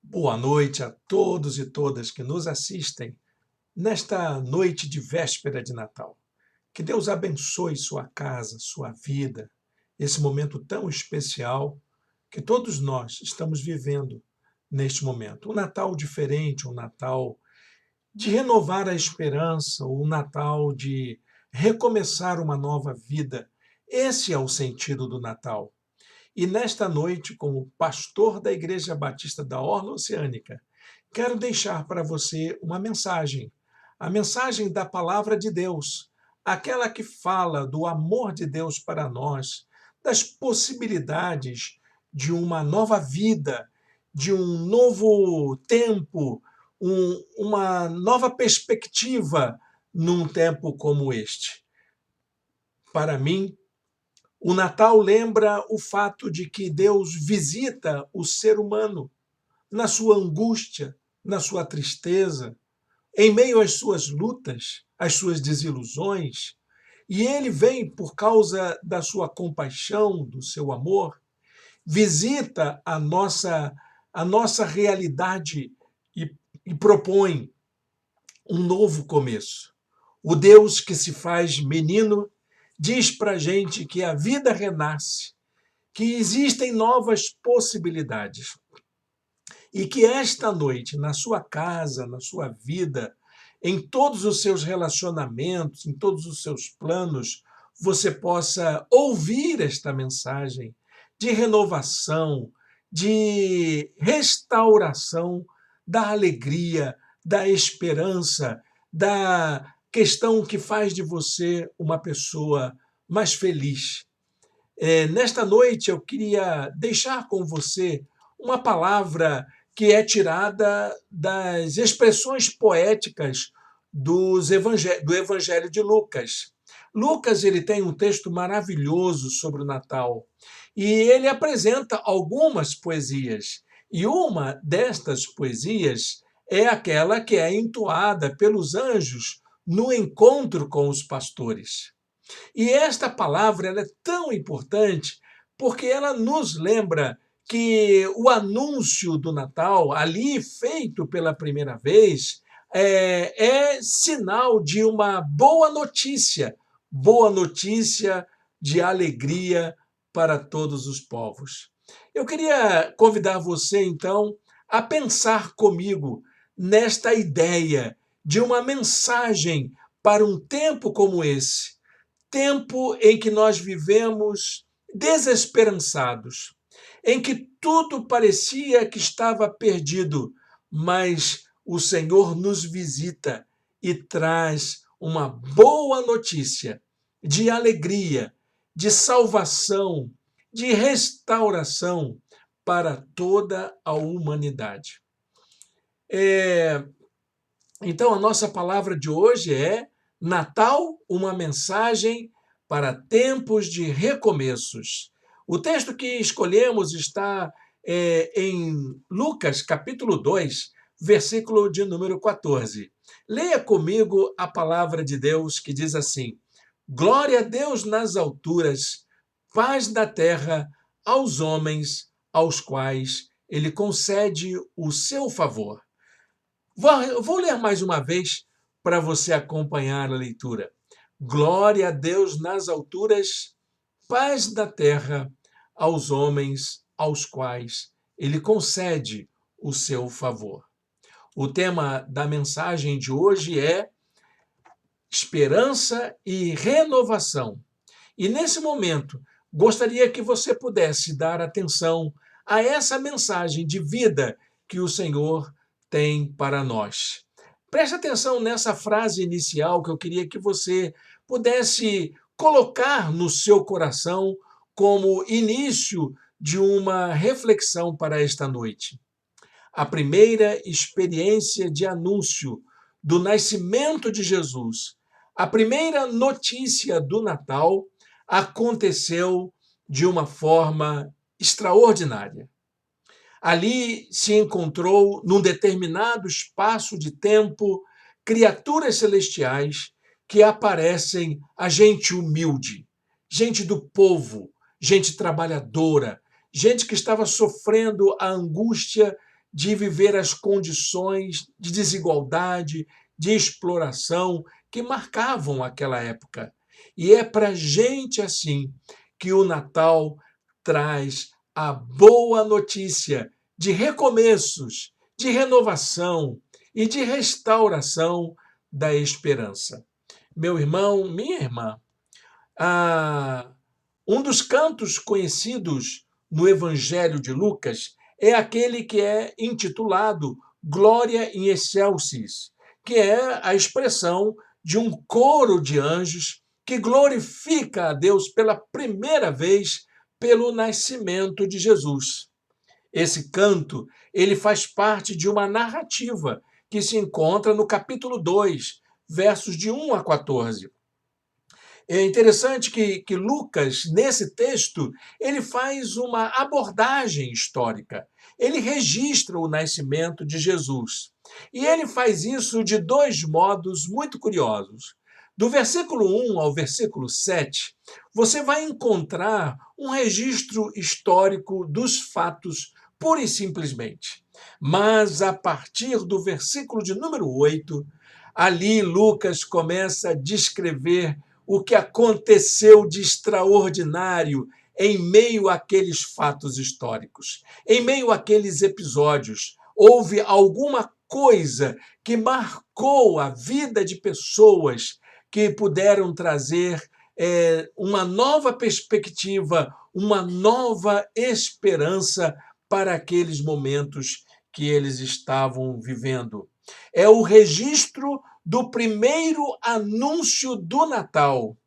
Boa noite a todos e todas que nos assistem nesta noite de véspera de Natal. Que Deus abençoe sua casa, sua vida, esse momento tão especial que todos nós estamos vivendo neste momento. Um Natal diferente, um Natal de renovar a esperança, um Natal de recomeçar uma nova vida. Esse é o sentido do Natal. E nesta noite, como pastor da Igreja Batista da Orla Oceânica, quero deixar para você uma mensagem, a mensagem da palavra de Deus, aquela que fala do amor de Deus para nós, das possibilidades de uma nova vida, de um novo tempo, uma nova perspectiva num tempo como este. Para mim, o Natal lembra o fato de que Deus visita o ser humano na sua angústia, na sua tristeza, em meio às suas lutas, às suas desilusões, e ele vem por causa da sua compaixão, do seu amor, visita a nossa realidade e, e propõe um novo começo. O Deus que se faz menino diz para a gente que a vida renasce, que existem novas possibilidades e que esta noite, na sua casa, na sua vida, em todos os seus relacionamentos, em todos os seus planos, você possa ouvir esta mensagem de renovação, de restauração da alegria, da esperança, da questão que faz de você uma pessoa mais feliz. Nesta noite eu queria deixar com você uma palavra que é tirada das expressões poéticas do Evangelho de Lucas. Lucas ele tem um texto maravilhoso sobre o Natal e ele apresenta algumas poesias. E uma destas poesias é aquela que é entoada pelos anjos no encontro com os pastores. E esta palavra ela é tão importante porque ela nos lembra que o anúncio do Natal, ali feito pela primeira vez, é sinal de uma boa notícia de alegria para todos os povos. Eu queria convidar você, então, a pensar comigo nesta ideia de uma mensagem para um tempo como esse, tempo em que nós vivemos desesperançados, em que tudo parecia que estava perdido, mas o Senhor nos visita e traz uma boa notícia de alegria, de salvação, de restauração para toda a humanidade. Então, a nossa palavra de hoje é Natal, uma mensagem para tempos de recomeços. O texto que escolhemos está em Lucas, capítulo 2, versículo de número 14. Leia comigo a palavra de Deus que diz assim: Glória a Deus nas alturas, paz da terra aos homens aos quais ele concede o seu favor. Vou ler mais uma vez para você acompanhar a leitura. Glória a Deus nas alturas, paz da terra aos homens aos quais ele concede o seu favor. O tema da mensagem de hoje é esperança e renovação. E nesse momento, gostaria que você pudesse dar atenção a essa mensagem de vida que o Senhor tem para nós. Preste atenção nessa frase inicial que eu queria que você pudesse colocar no seu coração como início de uma reflexão para esta noite. A primeira experiência de anúncio do nascimento de Jesus, a primeira notícia do Natal aconteceu de uma forma extraordinária. Ali se encontrou, num determinado espaço de tempo, criaturas celestiais que aparecem a gente humilde, gente do povo, gente trabalhadora, gente que estava sofrendo a angústia de viver as condições de desigualdade, de exploração que marcavam aquela época. E é para gente assim que o Natal traz a boa notícia de recomeços, de renovação e de restauração da esperança. Meu irmão, minha irmã, um dos cantos conhecidos no Evangelho de Lucas é aquele que é intitulado Glória in Excelsis, que é a expressão de um coro de anjos que glorifica a Deus pela primeira vez pelo nascimento de Jesus. Esse canto, ele faz parte de uma narrativa que se encontra no capítulo 2, versos de 1 a 14. É interessante que Lucas, nesse texto, ele faz uma abordagem histórica. Ele registra o nascimento de Jesus. E ele faz isso de dois modos muito curiosos. Do versículo 1 ao versículo 7, você vai encontrar um registro histórico dos fatos, pura e simplesmente. Mas a partir do versículo de número 8, ali Lucas começa a descrever o que aconteceu de extraordinário em meio àqueles fatos históricos, em meio àqueles episódios. Houve alguma coisa que marcou a vida de pessoas que puderam trazer uma nova perspectiva, uma nova esperança para aqueles momentos que eles estavam vivendo. É o registro do primeiro anúncio do Natal,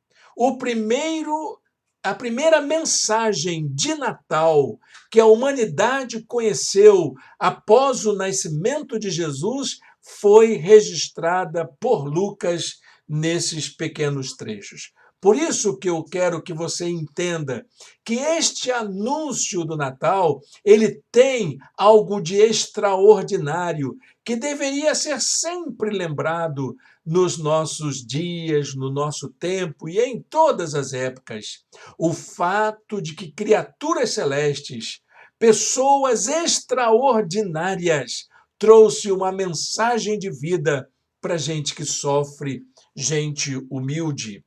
a primeira mensagem de Natal que a humanidade conheceu após o nascimento de Jesus foi registrada por Lucas nesses pequenos trechos. Por isso que eu quero que você entenda que este anúncio do Natal, ele tem algo de extraordinário, que deveria ser sempre lembrado nos nossos dias, no nosso tempo e em todas as épocas. O fato de que criaturas celestes, pessoas extraordinárias, trouxe uma mensagem de vida para gente que sofre, gente humilde.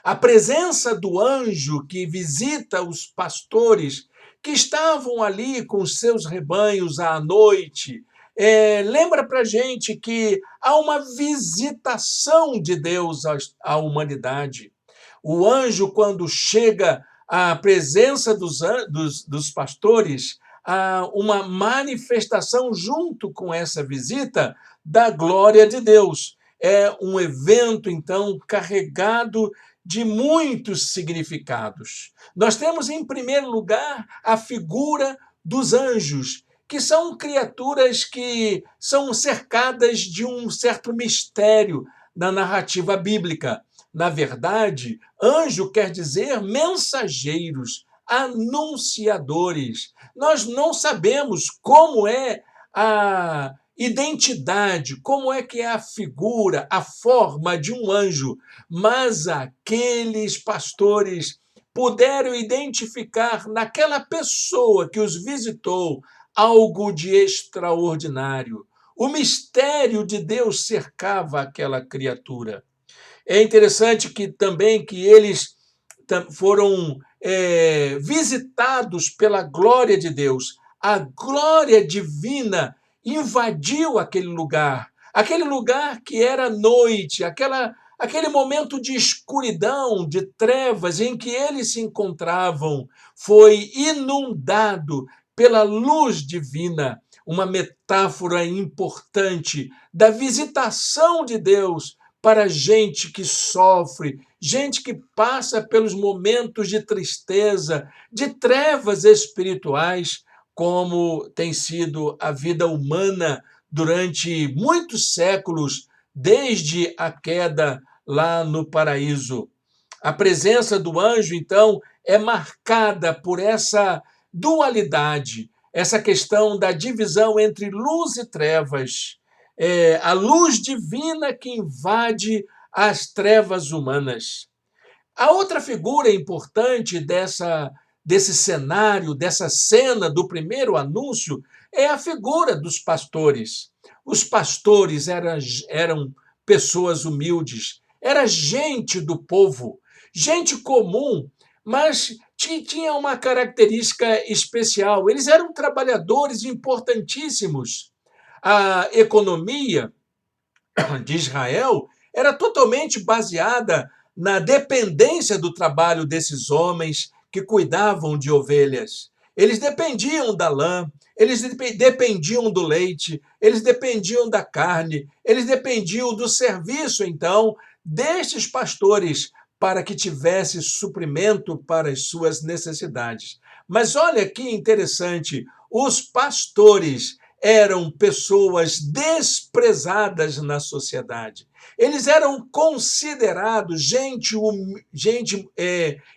A presença do anjo que visita os pastores que estavam ali com os seus rebanhos à noite, lembra para a gente que há uma visitação de Deus à humanidade. O anjo, quando chega à presença dos pastores, há uma manifestação junto com essa visita da glória de Deus. É um evento, então, carregado de muitos significados. Nós temos, em primeiro lugar, a figura dos anjos, que são criaturas que são cercadas de um certo mistério na narrativa bíblica. Na verdade, anjo quer dizer mensageiros, anunciadores. Nós não sabemos como é a identidade, como é que é a figura, a forma de um anjo, mas aqueles pastores puderam identificar naquela pessoa que os visitou algo de extraordinário. O mistério de Deus cercava aquela criatura. É interessante que também que eles foram visitados pela glória de Deus. A glória divina invadiu aquele lugar que era noite, aquele momento de escuridão, de trevas em que eles se encontravam, foi inundado pela luz divina, uma metáfora importante da visitação de Deus para gente que sofre, gente que passa pelos momentos de tristeza, de trevas espirituais, como tem sido a vida humana durante muitos séculos, desde a queda lá no paraíso. A presença do anjo, então, é marcada por essa dualidade, essa questão da divisão entre luz e trevas. A luz divina que invade as trevas humanas. A outra figura importante desse cenário, dessa cena do primeiro anúncio, é a figura dos pastores. Os pastores eram pessoas humildes, era gente do povo, gente comum, mas tinha uma característica especial. Eles eram trabalhadores importantíssimos. A economia de Israel era totalmente baseada na dependência do trabalho desses homens que cuidavam de ovelhas. Eles dependiam da lã, eles dependiam do leite, eles dependiam da carne, eles dependiam do serviço, então, destes pastores para que tivesse suprimento para as suas necessidades. Mas olha que interessante, os pastores eram pessoas desprezadas na sociedade. Eles eram considerados gente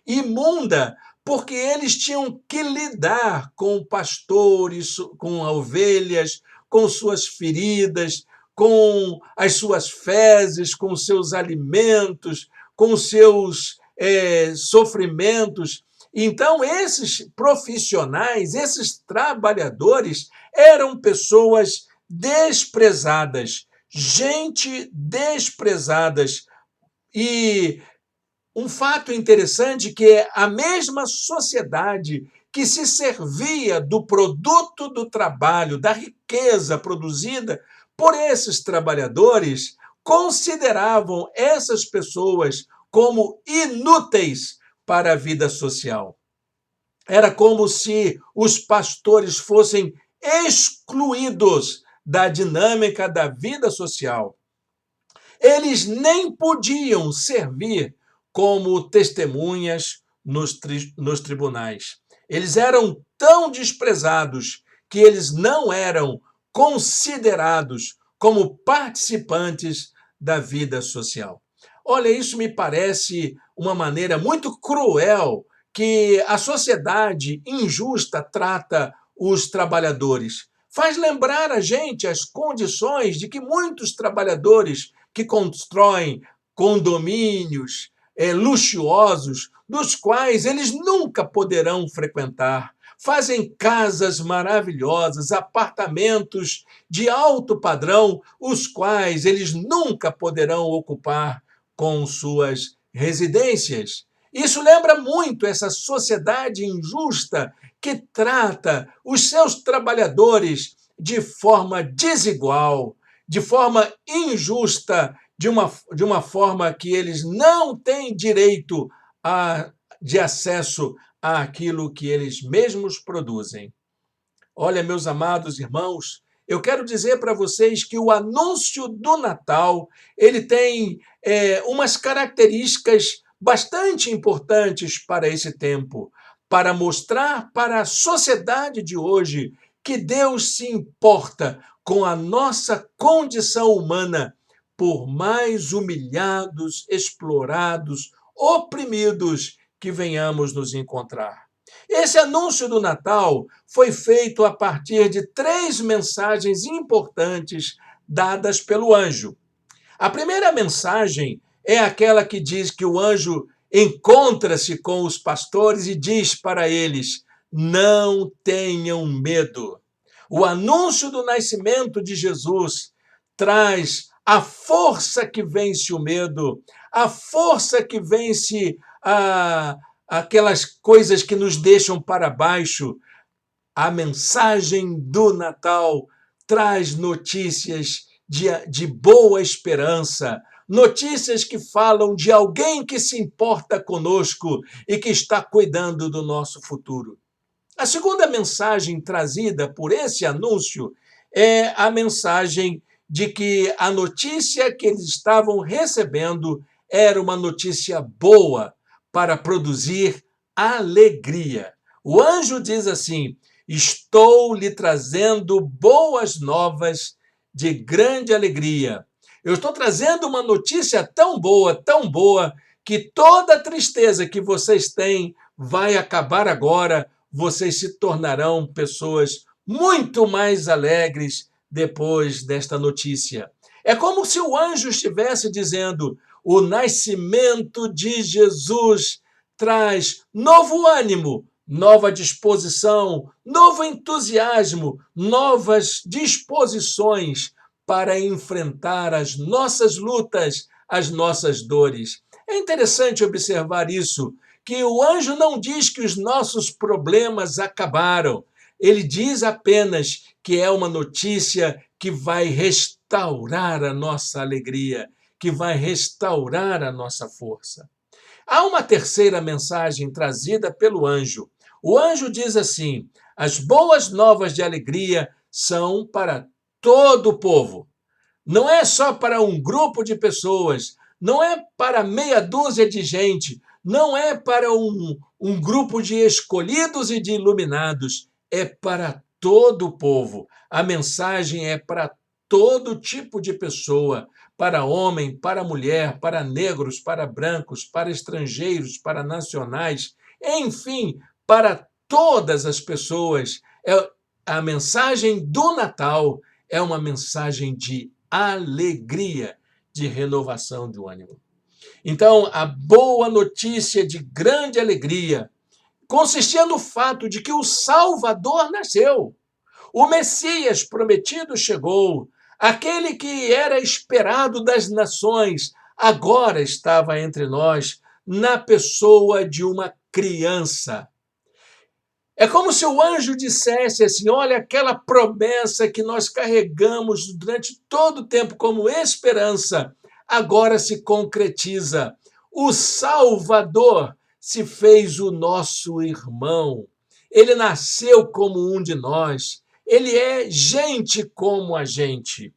imunda, porque eles tinham que lidar com pastores, com ovelhas, com suas feridas, com as suas fezes, com seus alimentos, com seus sofrimentos. Então, esses profissionais, esses trabalhadores, eram pessoas desprezadas, gente desprezadas. E um fato interessante que é a mesma sociedade que se servia do produto do trabalho, da riqueza produzida por esses trabalhadores, consideravam essas pessoas como inúteis para a vida social. Era como se os pastores fossem excluídos da dinâmica da vida social. Eles nem podiam servir como testemunhas nos tribunais. Eles eram tão desprezados que eles não eram considerados como participantes da vida social. Olha, isso me parece uma maneira muito cruel que a sociedade injusta trata os trabalhadores. Faz lembrar a gente as condições de que muitos trabalhadores que constroem condomínios luxuosos, dos quais eles nunca poderão frequentar, fazem casas maravilhosas, apartamentos de alto padrão, os quais eles nunca poderão ocupar com suas residências. Isso lembra muito essa sociedade injusta que trata os seus trabalhadores de forma desigual, de forma injusta, de uma forma que eles não têm direito de acesso àquilo que eles mesmos produzem. Olha, meus amados irmãos, eu quero dizer para vocês que o anúncio do Natal ele tem umas características bastante importantes para esse tempo, para mostrar para a sociedade de hoje que Deus se importa com a nossa condição humana, por mais humilhados, explorados, oprimidos que venhamos nos encontrar. Esse anúncio do Natal foi feito a partir de 3 mensagens importantes dadas pelo anjo. A primeira mensagem é aquela que diz que o anjo encontra-se com os pastores e diz para eles: não tenham medo. O anúncio do nascimento de Jesus traz a força que vence o medo, a força que vence aquelas coisas que nos deixam para baixo. A mensagem do Natal traz notícias de boa esperança, notícias que falam de alguém que se importa conosco e que está cuidando do nosso futuro. A segunda mensagem trazida por esse anúncio é a mensagem de que a notícia que eles estavam recebendo era uma notícia boa para produzir alegria. O anjo diz assim: estou lhe trazendo boas novas de grande alegria. Eu estou trazendo uma notícia tão boa, que toda a tristeza que vocês têm vai acabar agora. Vocês se tornarão pessoas muito mais alegres depois desta notícia. É como se o anjo estivesse dizendo: o nascimento de Jesus traz novo ânimo nova disposição, novo entusiasmo, novas disposições para enfrentar as nossas lutas, as nossas dores. É interessante observar isso, que o anjo não diz que os nossos problemas acabaram. Ele diz apenas que é uma notícia que vai restaurar a nossa alegria, que vai restaurar a nossa força. Há uma terceira mensagem trazida pelo anjo. O anjo diz assim: as boas novas de alegria são para todo o povo. Não é só para um grupo de pessoas, não é para meia dúzia de gente, não é para um grupo de escolhidos e de iluminados, é para todo o povo. A mensagem é para todo tipo de pessoa, para homem, para mulher, para negros, para brancos, para estrangeiros, para nacionais, enfim, para todas as pessoas. A mensagem do Natal é uma mensagem de alegria, de renovação do ânimo. Então, a boa notícia de grande alegria consistia no fato de que o Salvador nasceu. O Messias prometido chegou. Aquele que era esperado das nações agora estava entre nós, na pessoa de uma criança. É como se o anjo dissesse assim: olha, aquela promessa que nós carregamos durante todo o tempo como esperança, agora se concretiza. O Salvador se fez o nosso irmão. Ele nasceu como um de nós. Ele é gente como a gente.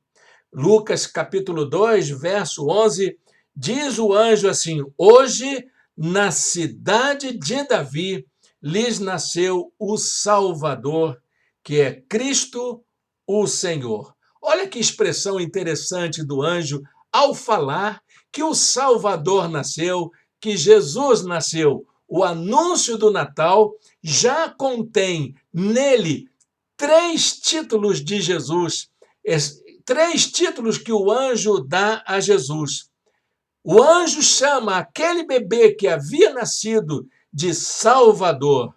Lucas capítulo 2, verso 11, diz o anjo assim: hoje, na cidade de Davi, lhes nasceu o Salvador, que é Cristo, o Senhor. Olha que expressão interessante do anjo ao falar que o Salvador nasceu, que Jesus nasceu. O anúncio do Natal já contém nele três títulos de Jesus, três títulos que o anjo dá a Jesus. O anjo chama aquele bebê que havia nascido de Salvador,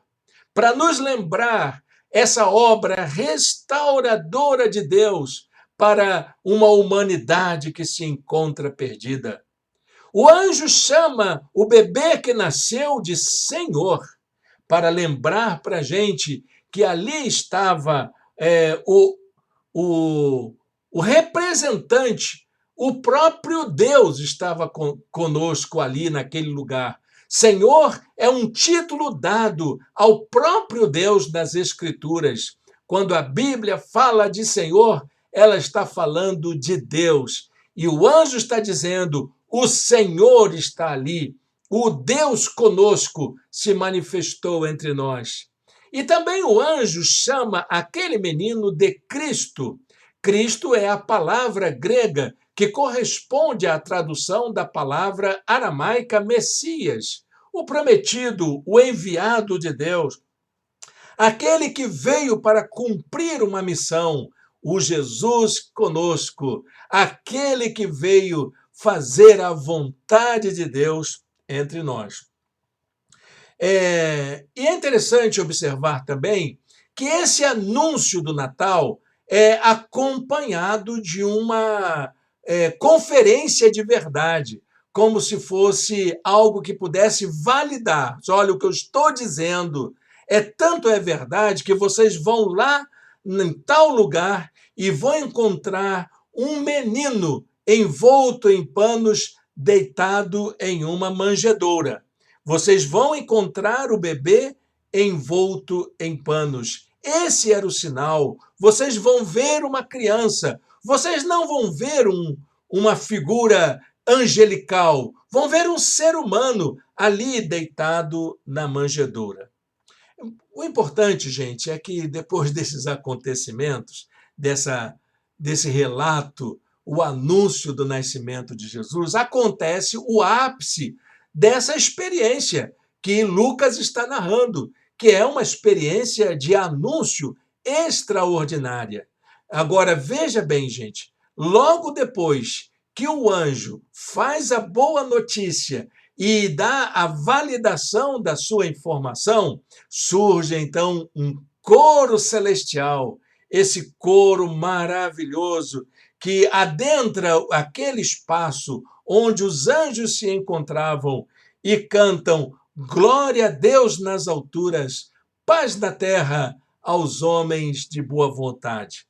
para nos lembrar essa obra restauradora de Deus para uma humanidade que se encontra perdida. O anjo chama o bebê que nasceu de Senhor, para lembrar para a gente que ali estava o, o representante, o próprio Deus estava conosco ali naquele lugar. Senhor é um título dado ao próprio Deus nas Escrituras. Quando a Bíblia fala de Senhor, ela está falando de Deus. E o anjo está dizendo: o Senhor está ali. O Deus conosco se manifestou entre nós. E também o anjo chama aquele menino de Cristo. Cristo é a palavra grega que corresponde à tradução da palavra aramaica Messias, o prometido, o enviado de Deus, aquele que veio para cumprir uma missão, o Jesus conosco, aquele que veio fazer a vontade de Deus entre nós. E é interessante observar também que esse anúncio do Natal é acompanhado de uma conferência de verdade, como se fosse algo que pudesse validar. Olha, o que eu estou dizendo tanto é verdade que vocês vão lá em tal lugar e vão encontrar um menino envolto em panos, deitado em uma manjedoura. Vocês vão encontrar o bebê envolto em panos. Esse era o sinal. Vocês vão ver uma criança. Vocês não vão ver uma figura angelical. Vão ver um ser humano ali deitado na manjedoura. O importante, gente, é que depois desses acontecimentos, desse relato, o anúncio do nascimento de Jesus, acontece o ápice dessa experiência que Lucas está narrando, que é uma experiência de anúncio extraordinária. Agora, veja bem, gente, logo depois que o anjo faz a boa notícia e dá a validação da sua informação, surge então um coro celestial, esse coro maravilhoso que adentra aquele espaço onde os anjos se encontravam e cantam glória a Deus nas alturas, paz na terra aos homens de boa vontade.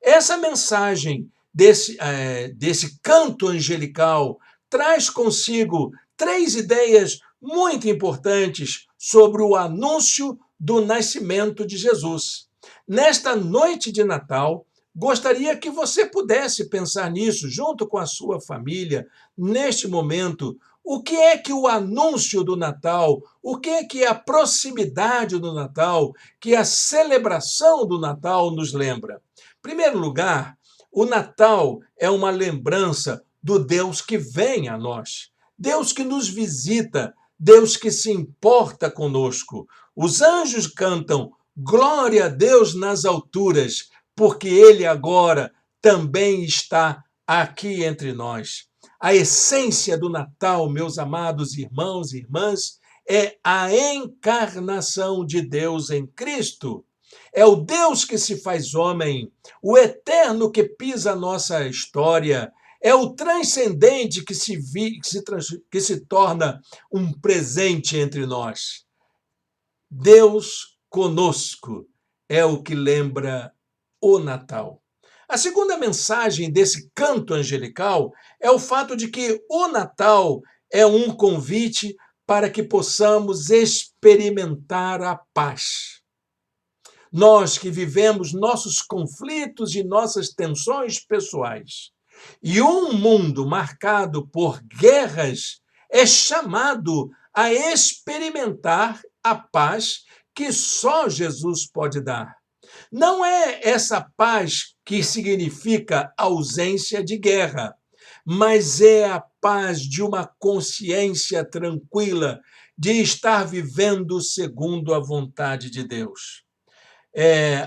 Essa mensagem desse canto angelical traz consigo três ideias muito importantes sobre o anúncio do nascimento de Jesus. Nesta noite de Natal, gostaria que você pudesse pensar nisso junto com a sua família, neste momento. O que é que o anúncio do Natal, o que é que a proximidade do Natal, que a celebração do Natal nos lembra? Em primeiro lugar, o Natal é uma lembrança do Deus que vem a nós, Deus que nos visita, Deus que se importa conosco. Os anjos cantam glória a Deus nas alturas, porque Ele agora também está aqui entre nós. A essência do Natal, meus amados irmãos e irmãs, é a encarnação de Deus em Cristo. É o Deus que se faz homem, o eterno que pisa a nossa história, é o transcendente que se torna um presente entre nós. Deus conosco é o que lembra o Natal. A segunda mensagem desse canto angelical é o fato de que o Natal é um convite para que possamos experimentar a paz. Nós que vivemos nossos conflitos e nossas tensões pessoais, e um mundo marcado por guerras é chamado a experimentar a paz que só Jesus pode dar. Não é essa paz que significa ausência de guerra, mas é a paz de uma consciência tranquila, de estar vivendo segundo a vontade de Deus.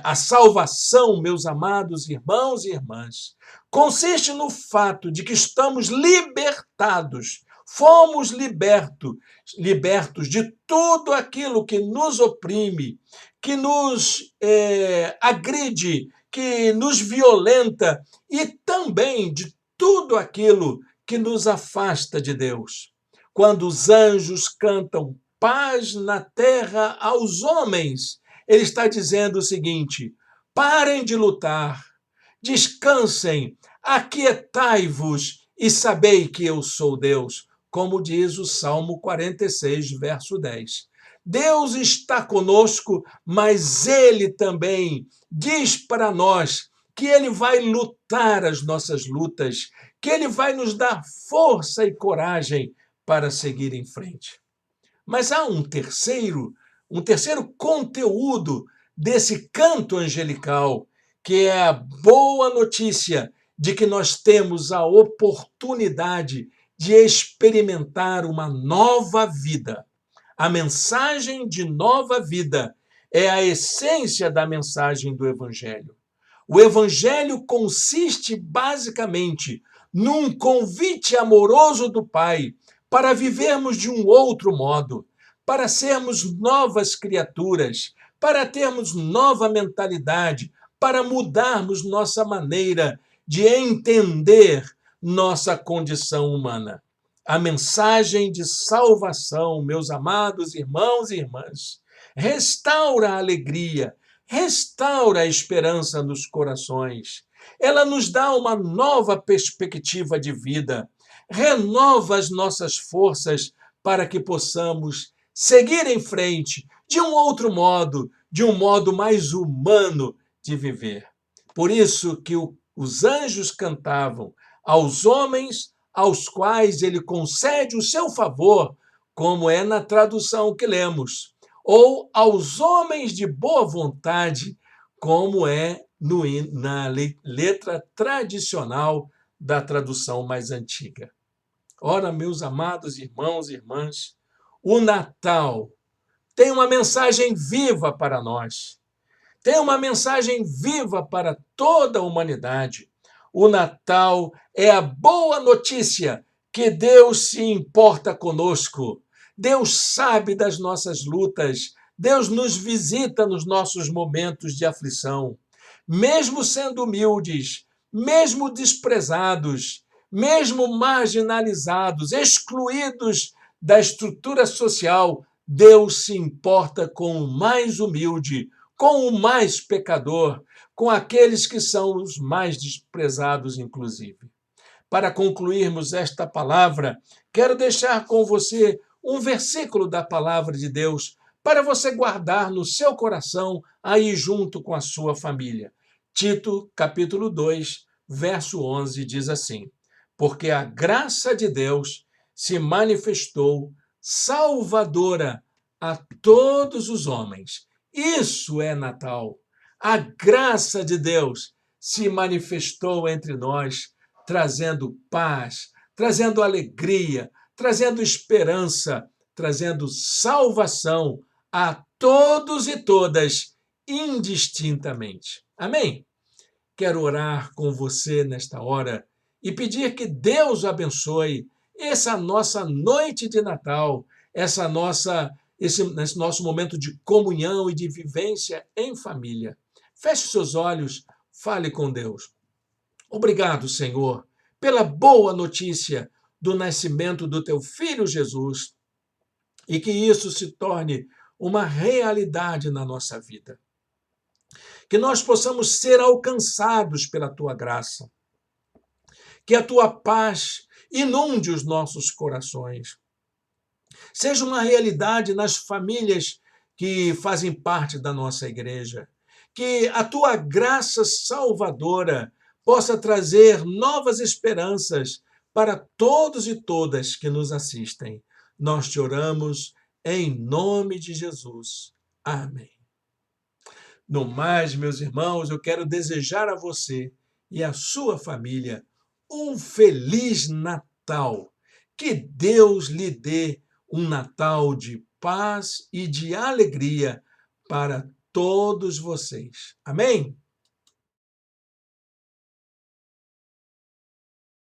A salvação, meus amados irmãos e irmãs, consiste no fato de que estamos libertados, fomos libertos de tudo aquilo que nos oprime, que nos agride, que nos violenta e também de tudo aquilo que nos afasta de Deus. Quando os anjos cantam paz na terra aos homens, ele está dizendo o seguinte: parem de lutar, descansem, aquietai-vos e sabei que eu sou Deus, como diz o Salmo 46, verso 10. Deus está conosco, mas Ele também diz para nós que Ele vai lutar as nossas lutas, que Ele vai nos dar força e coragem para seguir em frente. Mas há um terceiro conteúdo desse canto angelical, que é a boa notícia de que nós temos a oportunidade de experimentar uma nova vida. A mensagem de nova vida é a essência da mensagem do Evangelho. O Evangelho consiste basicamente num convite amoroso do Pai para vivermos de um outro modo, para sermos novas criaturas, para termos nova mentalidade, para mudarmos nossa maneira de entender nossa condição humana. A mensagem de salvação, meus amados irmãos e irmãs, restaura a alegria, restaura a esperança nos corações. Ela nos dá uma nova perspectiva de vida, renova as nossas forças para que possamos seguir em frente de um outro modo, de um modo mais humano de viver. Por isso que os anjos cantavam aos homens aos quais ele concede o seu favor, como é na tradução que lemos, ou aos homens de boa vontade, como é na letra tradicional da tradução mais antiga. Ora, meus amados irmãos e irmãs, o Natal tem uma mensagem viva para nós, tem uma mensagem viva para toda a humanidade. O Natal é a boa notícia que Deus se importa conosco. Deus sabe das nossas lutas. Deus nos visita nos nossos momentos de aflição. Mesmo sendo humildes, mesmo desprezados, mesmo marginalizados, excluídos da estrutura social, Deus se importa com o mais humilde, com o mais pecador, com aqueles que são os mais desprezados, inclusive. Para concluirmos esta palavra, quero deixar com você um versículo da palavra de Deus para você guardar no seu coração aí junto com a sua família. Tito, capítulo 2, verso 11, diz assim: porque a graça de Deus se manifestou salvadora a todos os homens. Isso é Natal. A graça de Deus se manifestou entre nós, trazendo paz, trazendo alegria, trazendo esperança, trazendo salvação a todos e todas, indistintamente. Amém? Quero orar com você nesta hora e pedir que Deus abençoe essa nossa noite de Natal, esse nosso momento de comunhão e de vivência em família. Feche seus olhos, fale com Deus. Obrigado, Senhor, pela boa notícia do nascimento do teu filho Jesus e que isso se torne uma realidade na nossa vida. Que nós possamos ser alcançados pela tua graça. Que a tua paz inunde os nossos corações. Seja uma realidade nas famílias que fazem parte da nossa igreja. Que a tua graça salvadora possa trazer novas esperanças para todos e todas que nos assistem. Nós te oramos em nome de Jesus. Amém. No mais, meus irmãos, eu quero desejar a você e à sua família um feliz Natal. Que Deus lhe dê um Natal de paz e de alegria para todos vocês. Amém?